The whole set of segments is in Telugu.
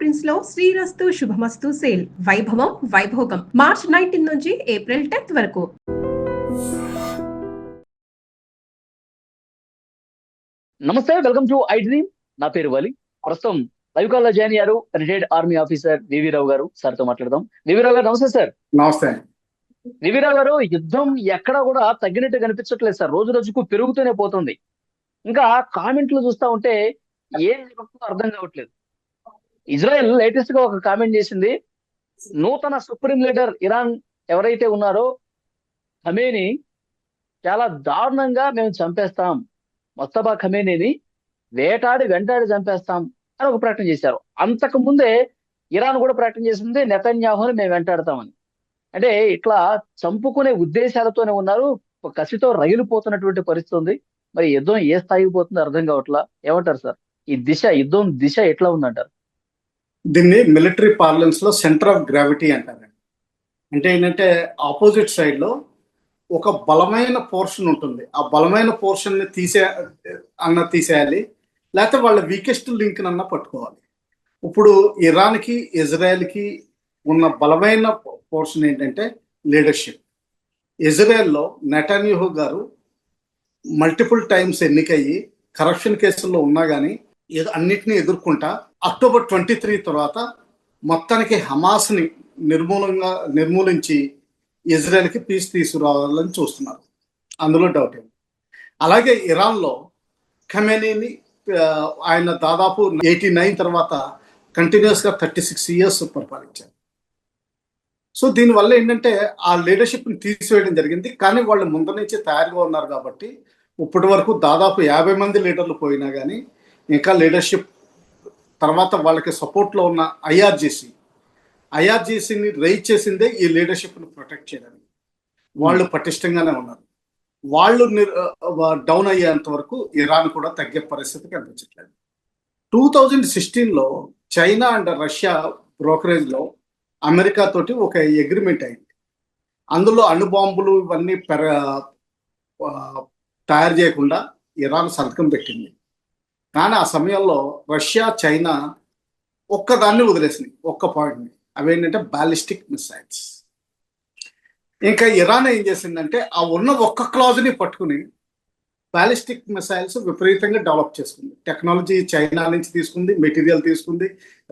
ప్రిన్స్ లో శ్రీరస్తు శుభమస్తు సేల్ వైభవం వైభోగం మార్చ్ 19 నుంచి ఏప్రిల్ 10th వరకు. నమస్తే, వెల్కమ్ టు ఐ డ్రీమ్. నా పేరు వలి. ప్రస్తుతం లైవ్ కాల్ లో జాయిన్ అయ్యారు రిటైర్డ్ ఆర్మీ ఆఫీసర్ వివి రావు గారు. సార్ తో మాట్లాడదాం. వివి రావు గారు నమస్తే సార్. నమస్తే. వివి రావు గారు, యుద్ధం ఎక్కడా కూడా తగ్గినట్టు కనిపించట్లేదు సార్, రోజు రోజుకు పెరుగుతూనే పోతుంది. ఇంకా కామెంట్లు చూస్తా ఉంటే ఏం జరుగుతుందో అర్థం కావట్లేదు. ఇజ్రాయెల్ లేటెస్ట్ గా ఒక కామెంట్ చేసింది, నూతన సుప్రీం లీడర్ ఇరాన్ ఎవరైతే ఉన్నారో ఖమేనీ చాలా దారుణంగా మేము చంపేస్తాం, మొస్తఫా ఖమేనీని వెంటాడి చంపేస్తాం అని ఒక ప్రకటన చేశారు. అంతకు ముందే ఇరాన్ కూడా ప్రకటన చేసింది, నెతన్యాహుని మేము వెంటాడతామని. అంటే ఇట్లా చంపుకునే ఉద్దేశాలతోనే ఉన్నారు. కసితో రగిలిపోతున్నటువంటి పరిస్థితి ఉంది. మరి యుద్ధం ఏ స్థాయికి పోతుందో అర్థం కావట్లా. ఏమంటారు సార్, ఈ యుద్ధం దిశ ఎట్లా ఉందంటారు? దీన్ని మిలిటరీ పార్లెన్స్ లో సెంటర్ ఆఫ్ గ్రావిటీ అంటారు. అంటే ఏంటంటే ఆపోజిట్ సైడ్ లో ఒక బలమైన పోర్షన్ ఉంటుంది. ఆ బలమైన పోర్షన్ ని తీసేయాలి, లేకపోతే వాళ్ళ వీకెస్ట్ లింక్ అన్నా పట్టుకోవాలి. ఇప్పుడు ఇరాన్ కి ఇజ్రాయెల్ కి ఉన్న బలమైన పోర్షన్ ఏంటంటే లీడర్షిప్. ఇజ్రాయెల్లో నెతన్యాహు గారు మల్టిపుల్ టైమ్స్ ఎన్నికయ్యి కరప్షన్ కేసుల్లో ఉన్నా కానీ అన్నిటినీ ఎదుర్కొంటా అక్టోబర్ 23 తర్వాత మొత్తానికి హమాస్ని నిర్మూలించి ఇజ్రాయెల్కి పీస్ తీసుకురావాలని చూస్తున్నారు. అందులో డౌట్ ఏమి. అలాగే ఇరాన్లో ఖమేనీని ఆయన దాదాపు 89 తర్వాత కంటిన్యూస్గా 36 years పరిపాలించారు. సో దీనివల్ల ఏంటంటే ఆ లీడర్షిప్ని తీసివేయడం జరిగింది. కానీ వాళ్ళు ముందు నుంచి తయారుగా ఉన్నారు కాబట్టి ఇప్పటి వరకు దాదాపు 50 మంది లీడర్లు పోయినా కానీ ఇంకా లీడర్షిప్ తర్వాత వాళ్ళకి సపోర్ట్లో ఉన్న ఐఆర్జీసీని రైజ్ చేసిందే ఈ లీడర్షిప్ని ప్రొటెక్ట్ చేయడానికి. వాళ్ళు పటిష్టంగానే ఉన్నారు. వాళ్ళు డౌన్ అయ్యేంత వరకు ఇరాన్ కూడా తగ్గే పరిస్థితి కనిపించట్లేదు. 2016లో చైనా అండ్ రష్యా బ్రోకరేజ్లో అమెరికా తోటి ఒక అగ్రిమెంట్ అయింది. అందులో అణుబాంబులు ఇవన్నీ తయారు చేయకుండా ఇరాన్ సంతకం పెట్టింది. కానీ ఆ సమయంలో రష్యా చైనా ఒక్కదాన్ని వదిలేసింది, ఒక్క పాయింట్ని. అవేంటంటే బాలిస్టిక్ మిసైల్స్. ఇంకా ఇరాన్ ఏం చేసిందంటే ఆ ఉన్న ఒక్క క్లాజ్ని పట్టుకుని బాలిస్టిక్ మిసైల్స్ విపరీతంగా డెవలప్ చేసుకుంది. టెక్నాలజీ చైనా నుంచి తీసుకుంది, మెటీరియల్ తీసుకుంది,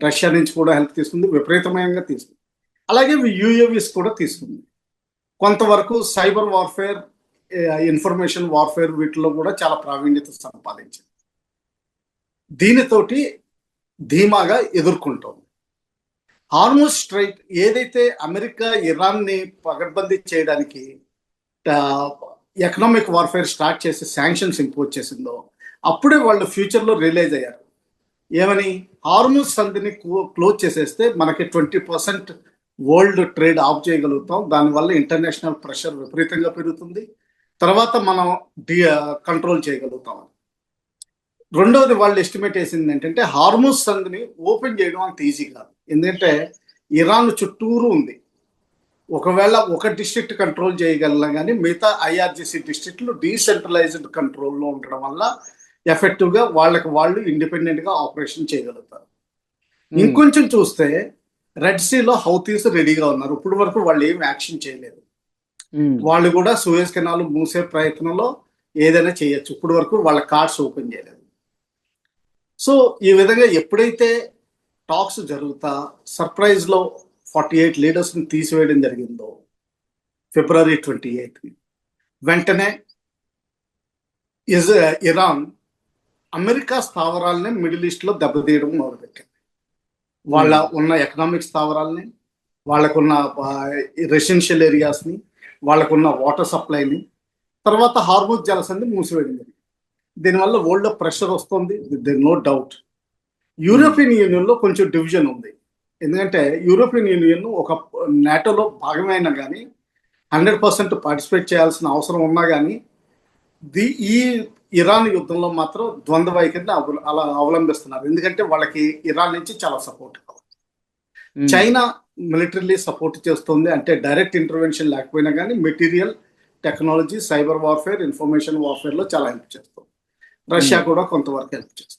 రష్యా నుంచి కూడా హెల్ప్ తీసుకుంది, విపరీతమంగా తీసుకుంది. అలాగే యూఏవీస్ కూడా తీసుకుంది. కొంతవరకు సైబర్ వార్ఫేర్, ఇన్ఫర్మేషన్ వార్ఫేర్ వీటిలో కూడా చాలా ప్రావీణ్యత సంపాదించింది. దీనితోటి ధీమాగా ఎదుర్కొంటోంది. హార్ముజ్ స్ట్రైట్ ఏదైతే అమెరికా ఇరాన్ని పగడ్బందీ చేయడానికి ఎకనామిక్ వార్ఫేర్ స్టార్ట్ చేసి శాంక్షన్స్ ఇంపోజ్ చేసిందో అప్పుడే వాళ్ళు ఫ్యూచర్లో రియలైజ్ అయ్యారు. ఏమని, హార్ముజ్ సంధిని క్లోజ్ చేసేస్తే మనకి 20% వరల్డ్ ట్రేడ్ ఆఫ్ చేయగలుగుతాం. దానివల్ల ఇంటర్నేషనల్ ప్రెషర్ విపరీతంగా పెరుగుతుంది. తర్వాత మనం కంట్రోల్ చేయగలుగుతాం. రెండవది వాళ్ళు ఎస్టిమేట్ వేసింది ఏంటంటే హార్ముజ్ సంధిని ఓపెన్ చేయడం అంత ఈజీ కాదు. ఎందుకంటే ఇరాన్ చుట్టూరు ఉంది. ఒకవేళ ఒక డిస్ట్రిక్ట్ కంట్రోల్ చేయగలనా కానీ మిగతా ఐఆర్జీసీ డిస్ట్రిక్ట్లు డీసెంట్రలైజ్డ్ కంట్రోల్లో ఉండడం వల్ల ఎఫెక్టివ్గా వాళ్ళు ఇండిపెండెంట్గా ఆపరేషన్ చేయగలుగుతారు. ఇంకొంచెం చూస్తే రెడ్ సీలో హౌతీస్ రెడీగా ఉన్నారు. ఇప్పటి వరకు వాళ్ళు ఏం యాక్షన్ చేయలేదు. వాళ్ళు కూడా సూయజ్ కెనాల్ మూసే ప్రయత్నంలో ఏదైనా చేయొచ్చు. ఇప్పటి వరకు వాళ్ళ కార్డ్స్ ఓపెన్ చేయలేదు. సో ఈ విధంగా ఎప్పుడైతే టాక్స్ జరుగుతా సర్ప్రైజ్లో 48 లీడర్స్ని తీసివేయడం జరిగిందో February 28 వెంటనే ఇరాన్ అమెరికా స్థావరాలని మిడిల్ ఈస్ట్లో దెబ్బతీయడం మొదలుపెట్టింది. వాళ్ళ ఉన్న ఎకనామిక్ స్థావరాలని, వాళ్ళకున్న రెసిడెన్షియల్ ఏరియాస్ని, వాళ్ళకున్న వాటర్ సప్లైని, తర్వాత హార్ముజ్ జలసంధి మూసివేయడం జరిగింది. దీనివల్ల వరల్డ్లో ప్రెషర్ వస్తుంది, నో డౌట్. యూరోపియన్ యూనియన్లో కొంచెం డివిజన్ ఉంది. ఎందుకంటే యూరోపియన్ యూనియన్ ఒక నాటోలో భాగమైనా కానీ 100% పార్టిసిపేట్ చేయాల్సిన అవసరం ఉన్నా కానీ ఈ ఇరాన్ యుద్ధంలో మాత్రం ద్వంద్వ వైఖరిని అలా అవలంబిస్తున్నారు. ఎందుకంటే వాళ్ళకి ఇరాన్ నుంచి చాలా సపోర్ట్ కావాలి. చైనా మిలిటరీలీ సపోర్ట్ చేస్తుంది, అంటే డైరెక్ట్ ఇంటర్వెన్షన్ లేకపోయినా కానీ material, technology, cyber warfare, information వార్ఫేర్లో చాలా హెల్ప్ చేస్తుంది. రష్యా కూడా కొంతవరకు హెల్ప్ చేస్తుంది.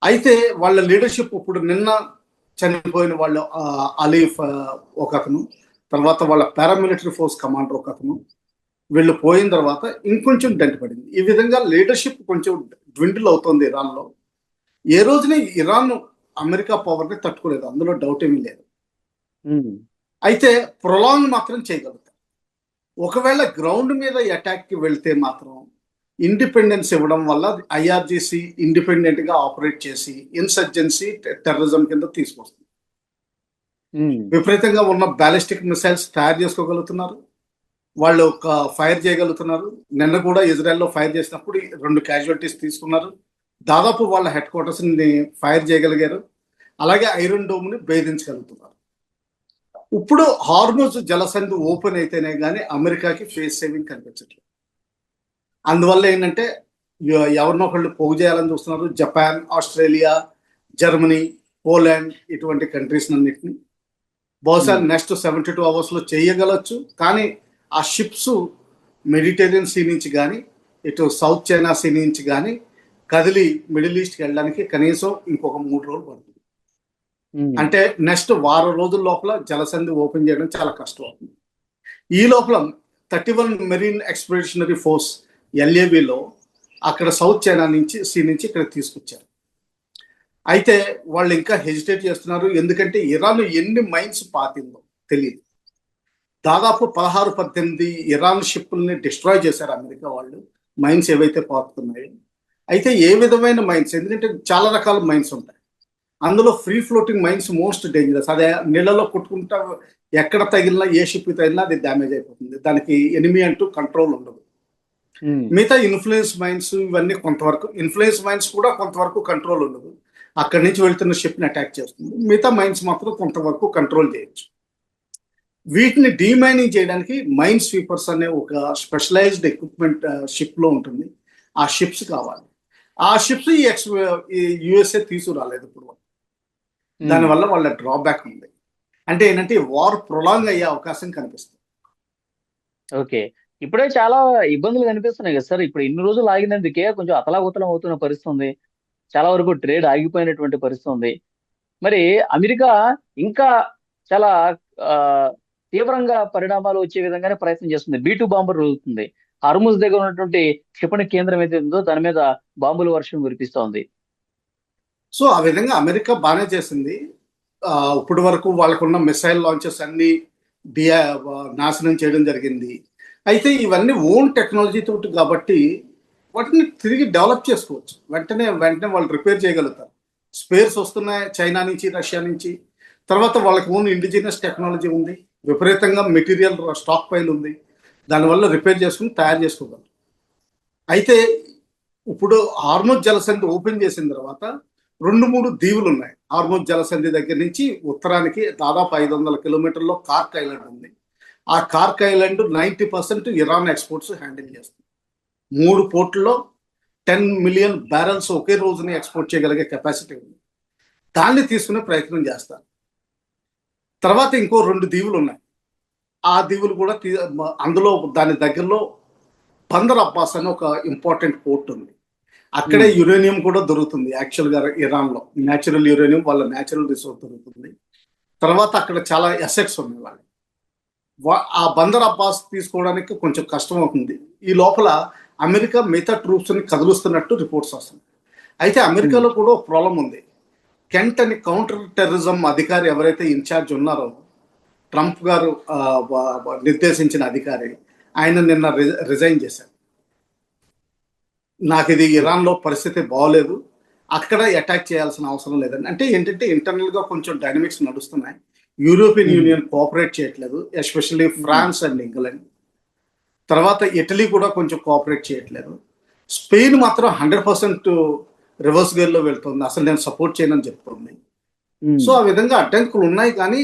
అయితే వాళ్ళ లీడర్షిప్ ఇప్పుడు నిన్న చనిపోయిన వాళ్ళు అలీఫ్ ఒక అతను, తర్వాత వాళ్ళ పారామిలిటరీ ఫోర్స్ కమాండర్ ఒక అతను, వీళ్ళు పోయిన తర్వాత ఇంకొంచెం డెంట్ పడింది. ఈ విధంగా లీడర్షిప్ కొంచెం డ్విండిల్ అవుతుంది ఇరాన్లో. ఏ రోజున ఇరాన్ అమెరికా పవర్ని తట్టుకోలేదు, అందులో డౌట్ ఏమీ లేదు. అయితే ప్రొలాంగ్ మాత్రం చేయగలుగుతారు. ఒకవేళ గ్రౌండ్ మీద అటాక్కి వెళ్తే మాత్రం ఇండిపెండెన్స్ ఇవ్వడం వల్ల ఐఆర్జీసీ ఇండిపెండెంట్ గా ఆపరేట్ చేసి ఇన్సర్జెన్సీ టెర్రరిజం కింద తీసుకొస్తుంది. విపరీతంగా ఉన్న బ్యాలిస్టిక్ మిసైల్స్ తయారు చేసుకోగలుగుతున్నారు, వాళ్ళు ఒక ఫైర్ చేయగలుగుతున్నారు. నిన్న కూడా ఇజ్రాయెల్లో ఫైర్ చేసినప్పుడు 2 క్యాజువాలిటీస్ తీసుకున్నారు. దాదాపు వాళ్ళ హెడ్ క్వార్టర్స్ ని ఫైర్ చేయగలిగారు. అలాగే ఐరన్ డోమ్ ని భేదించగలుగుతున్నారు. ఇప్పుడు హార్మోజ్ జలసంధి ఓపెన్ అయితేనే కానీ అమెరికాకి ఫేస్ సేవింగ్ కనిపించట్లేదు. అందువల్ల ఏంటంటే ఎవరినో ఒకళ్ళు పోగు చేయాలని చూస్తున్నారు. జపాన్, ఆస్ట్రేలియా, జర్మనీ, పోలాండ్ ఇటువంటి కంట్రీస్ అన్నిటిని బహుశా నెక్స్ట్ 72 hours లో చేయగలచ్చు. కానీ ఆ షిప్స్ మెడిటేరియన్ సీ నుంచి కానీ ఇటు సౌత్ చైనా సీ నుంచి కానీ కదిలి మిడిల్ ఈస్ట్కి వెళ్ళడానికి కనీసం ఇంకొక 3 రోజులు పడుతుంది. అంటే నెక్స్ట్ వారం రోజుల లోపల జలసంధి ఓపెన్ చేయడం చాలా కష్టం అవుతుంది. ఈ లోపల 31 మెరీన్ ఎక్స్పెడిషనరీ ఫోర్స్ ఎల్ఏవిలో అక్కడ సౌత్ చైనా నుంచి సీ నుంచి ఇక్కడ తీసుకొచ్చారు. అయితే వాళ్ళు ఇంకా హెజిటేట్ చేస్తున్నారు, ఎందుకంటే ఇరాన్ ఎన్ని మైన్స్ పాతిందో తెలియదు. దాదాపు 16-18 ఇరాన్ షిప్ని డిస్ట్రాయ్ చేశారు అమెరికా వాళ్ళు, మైన్స్ ఏవైతే పాతుతున్నాయో. అయితే ఏ విధమైన మైన్స్, ఎందుకంటే చాలా రకాల మైన్స్ ఉంటాయి, అందులో free floating mines most dangerous. అదే నీళ్ళలో కొట్టుకుంటా ఎక్కడ తగిలినా, ఏ షిప్ తగిలినా అది డ్యామేజ్ అయిపోతుంది, దానికి ఎనిమీ అంటూ కంట్రోల్ ఉండదు. మిగతా ఇన్ఫ్లుయెన్స్ మైన్స్ ఇవన్నీ కొంతవరకు, ఇన్ఫ్లుయెన్స్ మైన్స్ కూడా కొంతవరకు కంట్రోల్ ఉండదు, అక్కడి నుంచి వెళ్తున్న షిప్ని అటాక్ చేస్తుంది. మిగతా మైన్స్ మాత్రం కొంతవరకు కంట్రోల్ చేయొచ్చు. వీటిని డీమైనింగ్ చేయడానికి మైన్ స్వీపర్స్ అనే ఒక స్పెషలైజ్డ్ ఎక్విప్మెంట్ షిప్లో ఉంటుంది. ఆ షిప్స్ కావాలి. ఆ షిప్స్ ఈ యుఎస్ఏ తీసుకురాలేదు ఇప్పుడు. దానివల్ల వాళ్ళ డ్రాబ్యాక్ ఉంది. అంటే ఏంటంటే వార్ ప్రొలాంగ్ అయ్యే అవకాశం కనిపిస్తుంది. ఓకే, ఇప్పుడే చాలా ఇబ్బందులు కనిపిస్తున్నాయి కదా సార్. ఇప్పుడు ఇన్ని రోజులు ఆగినందుకే కొంచెం అతలాకుతలం అవుతున్న పరిస్థితి ఉంది, చాలా వరకు ట్రేడ్ ఆగిపోయినటువంటి పరిస్థితి ఉంది. మరి అమెరికా ఇంకా చాలా తీవ్రంగా పరిణామాలు వచ్చే విధంగానే ప్రయత్నం చేస్తుంది. B-2 bomber రోజుతుంది. హర్ముజ్ దగ్గర ఉన్నటువంటి క్షిపణి కేంద్రం ఏదైతే ఉందో దాని మీద బాంబుల వర్షం కురిపిస్తోంది. సో ఆ విధంగా అమెరికా బాగానే చేసింది. ఇప్పటి వరకు వాళ్ళకున్న మిసైల్ లాంచెస్ అన్ని నాశనం చేయడం జరిగింది. అయితే ఇవన్నీ ఓన్ టెక్నాలజీ తోటి కాబట్టి వాటిని తిరిగి డెవలప్ చేసుకోవచ్చు. వెంటనే వాళ్ళు రిపేర్ చేయగలుగుతారు. స్పేర్స్ వస్తున్నాయి చైనా నుంచి, రష్యా నుంచి. తర్వాత వాళ్ళకి ఓన్ ఇండిజినస్ టెక్నాలజీ ఉంది, విపరీతంగా మెటీరియల్ స్టాక్ పైల్ ఉంది, దానివల్ల రిపేర్ చేసుకుని తయారు చేసుకోగలరు. అయితే ఇప్పుడు హార్మోజ్ జలసంధి ఓపెన్ చేసిన తర్వాత 2-3 దీవులు ఉన్నాయి. హార్మోజ్ జలసంధి దగ్గర నుంచి ఉత్తరానికి దాదాపు 500 కిలోమీటర్లో కార్క్ ఐలాండ్ ఉంది. ఆ cork island 90% Iran exports handle చేస్తుంది. 3 పోర్టుల్లో 10 మిలియన్ బ్యారెల్స్ ఒకే రోజుని ఎక్స్పోర్ట్ చేయగలిగే కెపాసిటీ ఉంది. దాన్ని తీసుకునే ప్రయత్నం చేస్తారు. తర్వాత ఇంకో 2 దీవులు ఉన్నాయి. ఆ దీవులు కూడా అందులో దాని దగ్గరలో బందర్ అబ్బాస్ అని ఒక ఇంపార్టెంట్ పోర్ట్ ఉంది. అక్కడే యురేనియం కూడా దొరుకుతుంది. యాక్చువల్గా ఇరాన్లో న్యాచురల్ యురేనియం, వాళ్ళ న్యాచురల్ రిసోర్స్ దొరుకుతుంది. తర్వాత అక్కడ చాలా అసెట్స్ ఉన్నాయి వాళ్ళు. ఆ బందర్ అబ్బాస్ తీసుకోవడానికి కొంచెం కష్టం అవుతుంది. ఈ లోపల అమెరికా మిగతా ట్రూప్స్ని కదులుస్తున్నట్టు రిపోర్ట్స్ వస్తున్నాయి. అయితే అమెరికాలో కూడా ఒక ప్రాబ్లం ఉంది. కెంట్ అని కౌంటర్ టెర్రరిజం అధికారి ఎవరైతే ఇన్ఛార్జ్ ఉన్నారో, ట్రంప్ గారు నిర్దేశించిన అధికారి, ఆయన నిన్న రిజైన్ చేశారు. నాకు ఇది ఇరాన్లో పరిస్థితి బాగోలేదు, అక్కడ అటాక్ చేయాల్సిన అవసరం లేదని. అంటే ఏంటంటే ఇంటర్నల్గా కొంచెం డైనమిక్స్ నడుస్తున్నాయి. యూరోపియన్ యూనియన్ కోఆపరేట్ చేయట్లేదు, ఎస్పెషల్లీ ఫ్రాన్స్ అండ్ ఇంగ్లాండ్. తర్వాత ఇటలీ కూడా కొంచెం కోఆపరేట్ చేయట్లేదు. స్పెయిన్ మాత్రం 100% రివర్స్ గేర్లో వెళ్తుంది, అసలు నేను సపోర్ట్ చేయనని చెప్తుంది. సో ఆ విధంగా అడ్డంకులు ఉన్నాయి. కానీ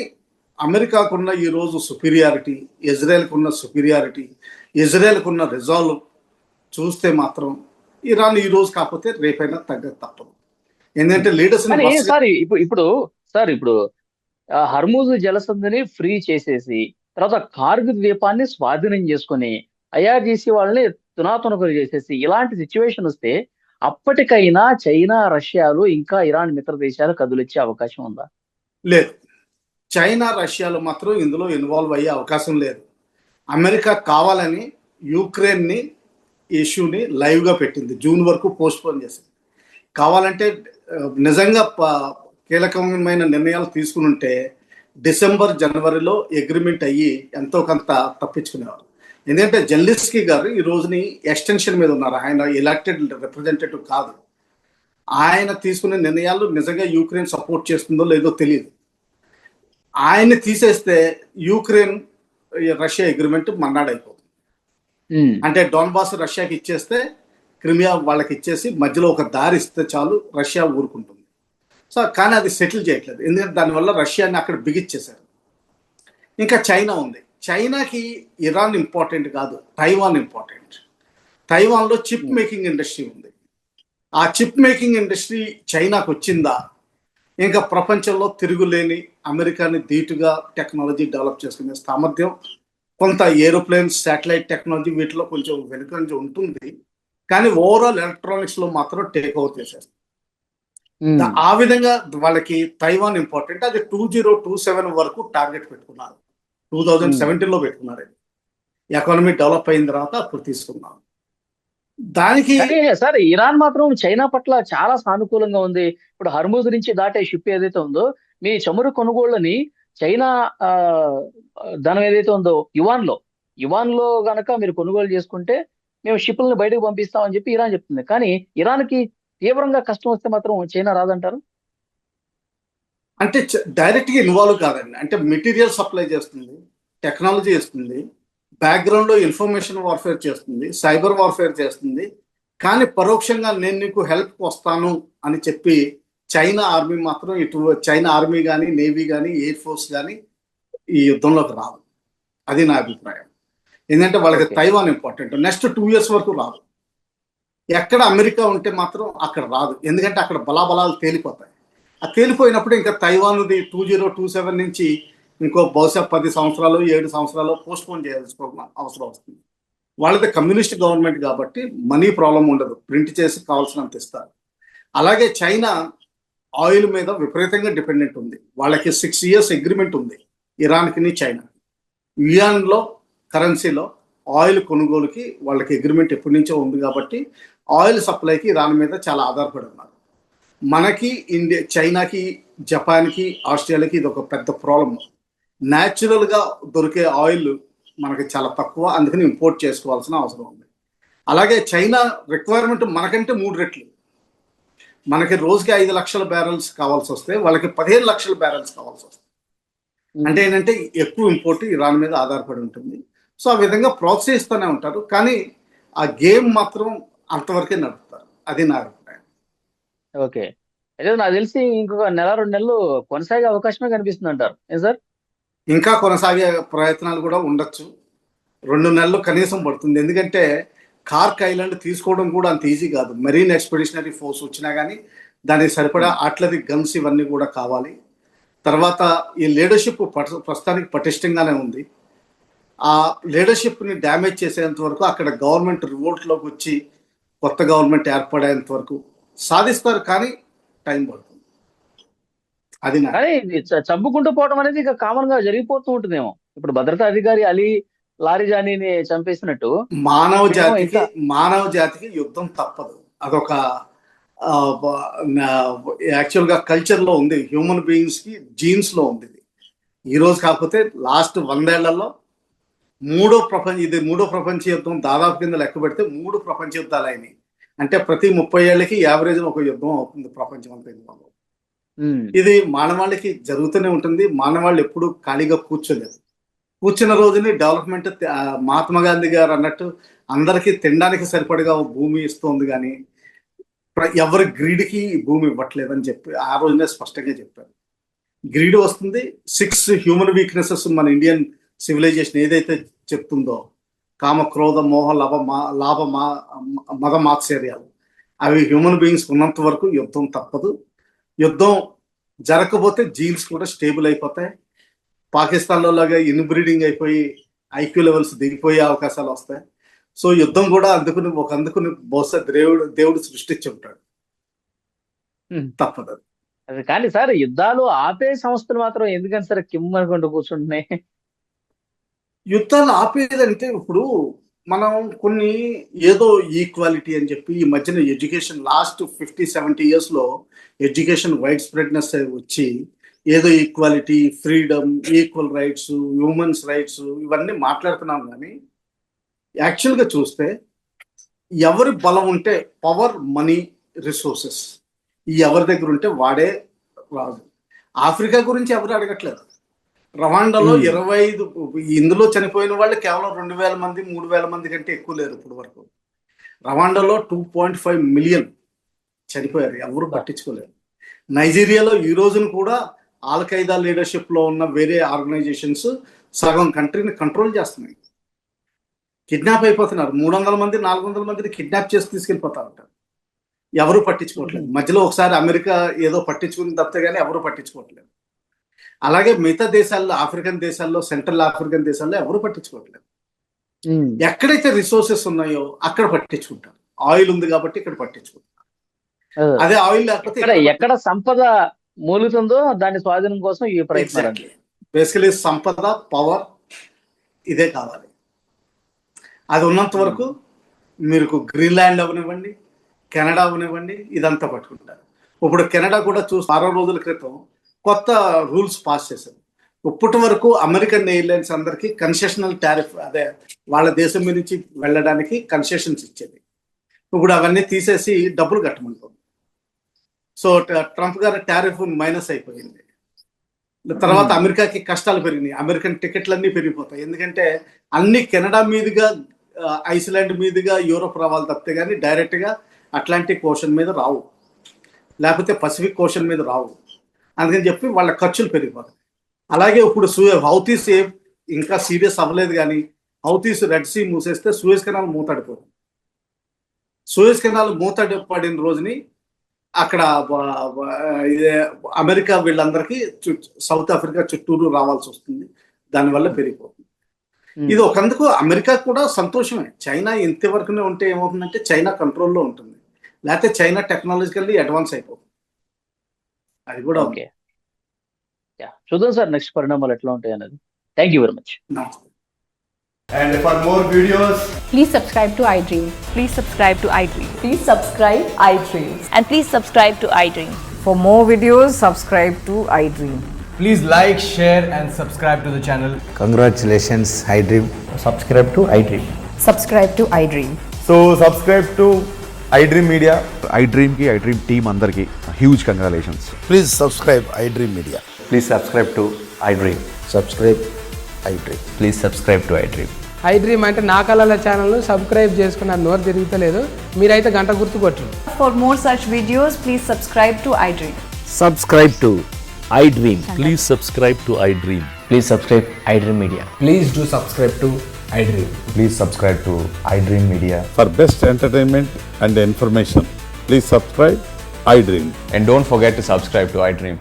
అమెరికాకున్న ఈరోజు సుపీరియారిటీ, ఇజ్రాయెల్కున్న సుపీరియారిటీ, ఇజ్రాయెల్కున్న రిజాల్వ్ చూస్తే మాత్రం ఇరాన్ ఈ రోజు కాకపోతే రేపైనా తగ్గదు తప్పదు. ఎందుకంటే లీడర్స్ ఇప్పుడు హర్మూజ్ జలసంధిని ఫ్రీ చేసేసి తర్వాత కార్గ్ ద్వీపాన్ని స్వాధీనం చేసుకుని ఐఆర్జీసీ వాళ్ళని తునాతునకలు చేసేసి ఇలాంటి సిచ్యువేషన్ వస్తే అప్పటికైనా చైనా, రష్యాలు ఇంకా ఇరాన్ మిత్ర దేశాలు కదులొచ్చే అవకాశం ఉందా? లేదు. చైనా రష్యాలు మాత్రం ఇందులో ఇన్వాల్వ్ అయ్యే అవకాశం లేదు. అమెరికా కావాలని యూక్రెయిన్ని ఇష్యూని లైవ్గా పెట్టింది, జూన్ వరకు పోస్ట్పోన్ చేసింది. కావాలంటే నిజంగా కీలకమైన నిర్ణయాలు తీసుకుని ఉంటే డిసెంబర్ జనవరిలో అగ్రిమెంట్ అయ్యి ఎంతో కొంత తప్పించుకునేవారు. ఎందుకంటే జెల్లెన్స్కీ గారు ఈ రోజుని ఎక్స్టెన్షన్ మీద ఉన్నారు. ఆయన ఎలక్టెడ్ రిప్రజెంటేటివ్ కాదు. ఆయన తీసుకునే నిర్ణయాలు నిజంగా యూక్రెయిన్ సపోర్ట్ చేస్తుందో లేదో తెలియదు. ఆయన్ని తీసేస్తే యూక్రెయిన్ రష్యా అగ్రిమెంట్ మన్నాడైపోతుంది. అంటే డోన్బాస్ రష్యాకి ఇచ్చేస్తే క్రిమియా వాళ్ళకి ఇచ్చేసి మధ్యలో ఒక దారి ఇస్తే చాలు, రష్యా ఊరుకుంటుంది. సో కానీ అది సెటిల్ చేయట్లేదు, ఎందుకంటే దానివల్ల రష్యాని అక్కడ బిగిచ్చేశారు. ఇంకా చైనా ఉంది. చైనాకి ఇరాన్ ఇంపార్టెంట్ కాదు, తైవాన్ ఇంపార్టెంట్. తైవాన్లో చిప్ మేకింగ్ ఇండస్ట్రీ ఉంది. ఆ చిప్ మేకింగ్ ఇండస్ట్రీ చైనాకు వచ్చిందా, ఇంకా ప్రపంచంలో తిరుగులేని అమెరికాని ధీటుగా టెక్నాలజీ డెవలప్ చేసుకునే సామర్థ్యం, కొంత ఏరోప్లేన్ శాటిలైట్ టెక్నాలజీ వీటిలో కొంచెం వెనుకంజ ఉంటుంది. కానీ ఓవరాల్ ఎలక్ట్రానిక్స్ లో మాత్రం టేక్ ఓవర్ చేశారు. ఆ విధంగా వాళ్ళకి తైవాన్ ఇంపార్టెంట్. అది 2027 వరకు టార్గెట్ పెట్టుకున్నారు, 2017 లో పెట్టుకున్నారు. ఎకానమీ డెవలప్ అయిన తర్వాత అప్పుడు తీసుకున్నారు. దానికి సార్ ఇరాన్ మాత్రం చైనా పట్ల చాలా సానుకూలంగా ఉంది. ఇప్పుడు హర్మూజ్ నుంచి దాటే షిప్ ఏదైతే ఉందో, మీ చమురు కొనుగోళ్ళని చైనా ధనం ఏదైతే ఉందో యువాన్ లో గనక మీరు కొనుగోలు చేసుకుంటే మేము షిప్లను బయటకు పంపిస్తామని చెప్పి ఇరాన్ చెప్తుంది. కానీ ఇరాన్ కి తీవ్రంగా కష్టం వస్తే మాత్రం చైనా రాదంటారు. అంటే డైరెక్ట్ గా ఇన్వాల్వ్ కాదండి. అంటే మెటీరియల్ సప్లై చేస్తుంది, టెక్నాలజీ ఇస్తుంది, బ్యాక్గ్రౌండ్ లో ఇన్ఫర్మేషన్ వార్ఫేర్ చేస్తుంది, సైబర్ వార్ఫేర్ చేస్తుంది. కానీ పరోక్షంగా నేను నీకు హెల్ప్ వస్తాను అని చెప్పి చైనా ఆర్మీ మాత్రం చైనా ఆర్మీ కానీ, నేవీ కానీ, ఎయిర్ ఫోర్స్ కానీ ఈ యుద్ధంలోకి రాదు. అది నా అభిప్రాయం. ఎందుకంటే వాళ్ళకి తైవాన్ ఇంపార్టెంట్. నెక్స్ట్ 2 years వరకు రాదు. ఎక్కడ అమెరికా ఉంటే మాత్రం అక్కడ రాదు, ఎందుకంటే అక్కడ బలాబలాలు తేలిపోతాయి. ఆ తేలిపోయినప్పుడు ఇంకా తైవాన్ది 2027 నుంచి ఇంకో బహుశా 10 సంవత్సరాలు 7 సంవత్సరాలు పోస్ట్పోన్ చేయాల్సిన అవసరం వస్తుంది. వాళ్ళది కమ్యూనిస్ట్ గవర్నమెంట్ కాబట్టి మనీ ప్రాబ్లం ఉండదు, ప్రింట్ చేసి కావాల్సినంత ఇస్తారు. అలాగే చైనా ఆయిల్ మీద విపరీతంగా డిపెండెంట్ ఉంది. వాళ్ళకి 6 years అగ్రిమెంట్ ఉంది ఇరాన్కి చైనా. యుయాన్లో కరెన్సీలో ఆయిల్ కొనుగోలుకి వాళ్ళకి అగ్రిమెంట్ ఎప్పటి నుంచో ఉంది కాబట్టి ఆయిల్ సప్లైకి ఇరాన్ మీద చాలా ఆధారపడి ఉన్నారు. మనకి చైనాకి, జపాన్కి, ఆస్ట్రేలియాకి ఇది ఒక పెద్ద ప్రాబ్లం. న్యాచురల్గా దొరికే ఆయిల్ మనకి చాలా తక్కువ, అందుకని ఇంపోర్ట్ చేసుకోవాల్సిన అవసరం ఉంది. అలాగే చైనా రిక్వైర్మెంట్ మనకంటే 3 రెట్లు. మనకి రోజుకి 5 లక్షల బ్యారెల్స్ కావాల్సి వస్తే వాళ్ళకి 15 లక్షల బ్యారెల్స్ కావాల్సి వస్తుంది. అంటే ఏంటంటే ఎక్కువ ఇంపోర్ట్ ఇరాన్ మీద ఆధారపడి ఉంటుంది. సో ఆ విధంగా ప్రోత్సహిస్తూనే ఉంటారు, కానీ ఆ గేమ్ మాత్రం అంతవరకే నడుపుతారు. అది నా అభిప్రాయం. ఓకే, అయితే నాకు తెలిసి ఇంకొక 1-2 నెలలు కొనసాగే అవకాశమే కనిపిస్తుంది అంటారు సార్. ఇంకా కొనసాగే ప్రయత్నాలు కూడా ఉండొచ్చు. 2 నెలలు కనీసం పడుతుంది, ఎందుకంటే కార్క్ ఐలాండ్ తీసుకోవడం కూడా అంత ఈజీ కాదు. మెరీన్ ఎక్స్పెడిషనరీ ఫోర్స్ వచ్చినా కానీ దానికి సరిపడా ఆర్టిలరీ గన్స్ ఇవన్నీ కూడా కావాలి. తర్వాత ఈ లీడర్షిప్ ప్రస్తుతానికి పటిష్టంగానే ఉంది. ఆ లీడర్షిప్ని డ్యామేజ్ చేసేంత వరకు, అక్కడ గవర్నమెంట్ రివోల్ట్లోకి వచ్చి కొత్త గవర్నమెంట్ ఏర్పడేంత వరకు సాధిస్తారు, కానీ టైం పడుతుంది. అది చంపుకుంటూ పోవడం అనేది ఇక కామన్ గా జరిగిపోతూ ఉంటుందేమో. ఇప్పుడు భద్రతా అధికారి అలీ లారిజానీని చంపేసినట్టు మానవ జాతికి యుద్ధం తప్పదు. అదొక యాక్చువల్గా కల్చర్లో ఉంది, హ్యూమన్ బీయింగ్స్ కి జీన్స్ లో ఉంది. ఈ రోజు కాకపోతే లాస్ట్ 100 ఏళ్లలో మూడో ప్రపంచ యుద్ధం దాదాపు కింద లెక్క పెడితే 3 ప్రపంచ యుద్ధాలు అయినాయి. అంటే ప్రతి 30 ఏళ్ళకి యావరేజ్ ఒక యుద్ధం అవుతుంది ప్రపంచం అంతా. ఇది మానవాళికి జరుగుతూనే ఉంటుంది. మానవాళ్ళు ఎప్పుడు ఖాళీగా కూర్చోలేదు. కూర్చున్న రోజుని డెవలప్మెంట్, మహాత్మా గాంధీ గారు అన్నట్టు అందరికీ తినడానికి సరిపడగా భూమి ఇస్తుంది, కానీ ఎవరి గ్రీడ్కి భూమి ఇవ్వట్లేదని చెప్పి ఆ రోజునే స్పష్టంగా చెప్పారు. గ్రీడ్ వస్తుంది. 6 హ్యూమన్ వీక్నెసెస్ మన ఇండియన్ సివిలైజేషన్ ఏదైతే చెప్తుందో, కామ, క్రోధ, మోహ, లాభ, మద, మాత్సర్యాలు, అవి హ్యూమన్ బీయింగ్స్ ఉన్నంత వరకు యుద్ధం తప్పదు. యుద్ధం జరగకపోతే జీన్స్ కూడా స్టేబుల్ అయిపోతాయి. పాకిస్తాన్లో లాగా ఇన్బ్రీడింగ్ అయిపోయి ఐక్యూ లెవెల్స్ దిగిపోయే అవకాశాలు వస్తాయి. సో యుద్ధం కూడా అందుకుని బహుశా దేవుడు సృష్టించి ఉంటాడు, తప్పదు. అది కానీ సార్, యుద్ధాలు ఆపే సంస్థలు మాత్రం ఎందుకని సార్ కిమ్ అనుకుంటూ కూర్చుంటున్నాయి? యుద్ధాలు ఆపేదంటే ఇప్పుడు మనం కొన్ని ఏదో ఈక్వాలిటీ అని చెప్పి ఈ మధ్యన ఎడ్యుకేషన్ లాస్ట్ 50-70 ఇయర్స్లో ఎడ్యుకేషన్ వైడ్ స్ప్రెడ్నెస్ వచ్చి ఏదో equality, freedom, equal rights, humans rights ఇవన్నీ మాట్లాడుతున్నాం. కానీ యాక్చువల్గా చూస్తే ఎవరి బలం ఉంటే పవర్, మనీ, రిసోర్సెస్ ఈ ఎవరి దగ్గర ఉంటే వాడే రాదు. ఆఫ్రికా గురించి ఎవరు అడగట్లేదు. రవాండాలో 25 ఇందులో చనిపోయిన వాళ్ళు కేవలం 2,000 మంది 3,000 మంది కంటే ఎక్కువ లేరు ఇప్పుడు వరకు. రవాండాలో 2.5 మిలియన్ చనిపోయారు, ఎవరు పట్టించుకోలేరు. నైజీరియాలో ఈ రోజున కూడా ఆల్ ఖైదా లీడర్షిప్ లో ఉన్న వేరే ఆర్గనైజేషన్స్ సగం కంట్రీని కంట్రోల్ చేస్తున్నాయి. కిడ్నాప్ అయిపోతున్నారు. 300 మంది 400 మందిని కిడ్నాప్ చేసి తీసుకెళ్ళిపోతా ఉంటారు. ఎవరు పట్టించుకోవట్లేదు. మధ్యలో ఒకసారి అమెరికా ఏదో పట్టించుకుని తప్పితే కానీ ఎవరు పట్టించుకోవట్లేదు. అలాగే మిగతా దేశాల్లో, ఆఫ్రికన్ దేశాల్లో, సెంట్రల్ ఆఫ్రికన్ దేశాల్లో ఎవరు పట్టించుకోవట్లేదు. ఎక్కడైతే రిసోర్సెస్ ఉన్నాయో అక్కడ పట్టించుకుంటారు. ఆయిల్ ఉంది కాబట్టి ఇక్కడ పట్టించుకుంటారు. అదే ఆయిల్ లేకపోతే ఎక్కడ సంపద మూలుతుందో దాని స్వాధీనం కోసం ఈ ప్రయత్నం. బేసికలీ సంపద, పవర్ ఇదే కావాలి. అది ఉన్నంత వరకు మీకు గ్రీన్లాండ్ అవనివ్వండి, కెనడా అవనివ్వండి, ఇదంతా పట్టుకుంటారు. ఇప్పుడు కెనడా కూడా చూసి 6 రోజుల క్రితం కొత్త రూల్స్ పాస్ చేశారు. ఇప్పటి వరకు అమెరికన్ ఎయిర్లైన్స్ అందరికీ కన్సెషనల్ టారిఫ్, అదే వాళ్ళ దేశం మీద నుంచి వెళ్ళడానికి కన్సెషన్స్ ఇచ్చేది. ఇప్పుడు అవన్నీ తీసేసి డబ్బులు కట్టమంటుంది. సో ట్రంప్ గారి టారిఫ్ మైనస్ అయిపోయింది. తర్వాత అమెరికాకి కష్టాలు పెరిగినాయి. అమెరికన్ టికెట్లన్నీ పెరిగిపోతాయి. ఎందుకంటే అన్ని కెనడా మీదుగా, ఐస్లాండ్ మీదుగా యూరోప్ రావాలి తప్పితే కానీ డైరెక్ట్గా అట్లాంటిక్ ఓషన్ మీద రావు, లేకపోతే పసిఫిక్ ఓషన్ మీద రావు. అందుకని చెప్పి వాళ్ళ ఖర్చులు పెరిగిపోతాయి. అలాగే ఇప్పుడు హౌతీస్ ఇంకా సీరియస్ అవ్వలేదు, కానీ హౌతీస్ రెడ్ సీ మూసేస్తే సూయజ్ కెనాల్ మూతడిపోతుంది. సూయజ్ కెనాల్ మూతపడిన రోజుని అక్కడ అమెరికా వీళ్ళందరికీ సౌత్ ఆఫ్రికా చుట్టూరు రావాల్సి వస్తుంది. దానివల్ల పెరిగిపోతుంది. ఇది ఒకందుకు అమెరికా కూడా సంతోషమే. చైనా ఇంతవరకునే ఉంటే ఏమవుతుందంటే చైనా కంట్రోల్లో ఉంటుంది, లేకపోతే చైనా టెక్నాలజికల్లీ అడ్వాన్స్ అయిపోతుంది. అది కూడా ఓకే. చూద్దాం సార్ నెక్స్ట్ పరిణామాలు ఎట్లా ఉంటాయి అనేది. Thank you very much. And for more videos, Please subscribe to iDream. Please subscribe to iDream. Please subscribe iDream. And please subscribe to iDream. For more videos, subscribe to iDream. please like, share and subscribe to the channel. Congratulations, iDream. Subscribe to iDream. Subscribe to iDream. So subscribe to iDream Media. iDream ki iDream team andarki huge congratulations. Please subscribe iDream Media. Please subscribe to iDream. Subscribe iDream. Please subscribe to iDream. iDream అంటే నా కళల ఛానల్ సబ్స్క్రైబ్ చేసుకున్న నోరు తిరుగుతలేదు. మీరైతే గంట గుర్తు కొట్టండి. For more such videos, please subscribe to iDream. Subscribe to iDream. Please subscribe to iDream. Please subscribe iDream Media. Please do subscribe to iDream. Please subscribe to iDream Media. For best entertainment and information, please subscribe iDream. And don't forget to subscribe to iDream.